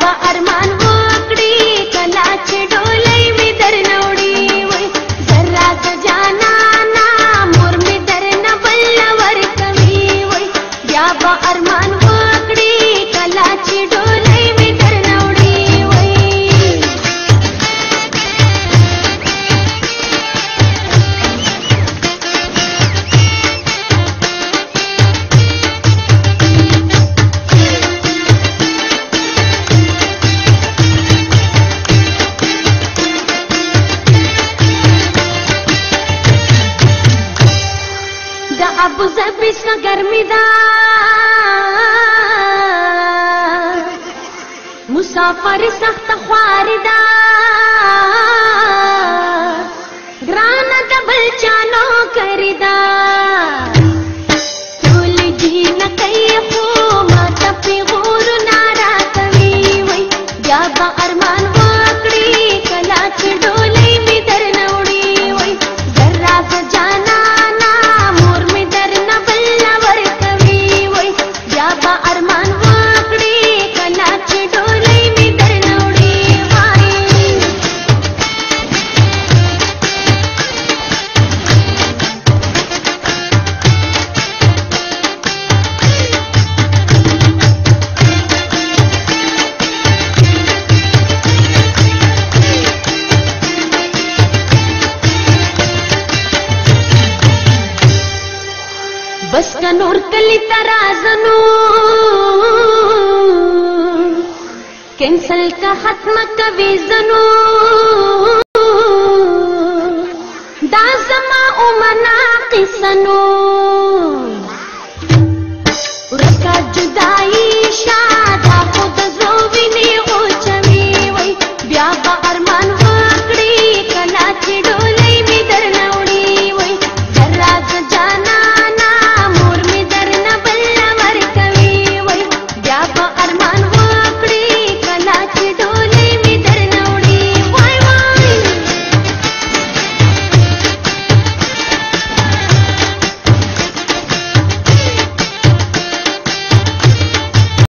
به ارمان وکړي کله چې ډولۍ مې درنه وړي وای ذره د جانانا مور مې درنه بل نه ورکوي وای بیا به ارمان وکړي کله چې ډولۍ مې درنه وړي وای ابو ظبي څخه ګرمي ده مسافر سخت خواري ده ګرانه د بل چا نوکري ده ټول دین کوي خو ماته پیغورونه راکوي وای بیا به ارمان وکړي کله چې ډولۍ مې درنه وړي وای ذره د جانانا ارمان وکړي کله چې ډولۍ مې درنه وړي وای بس که نور کلی ترازنو کینسل کا ختم کوي زنو دا زما او منا قصنو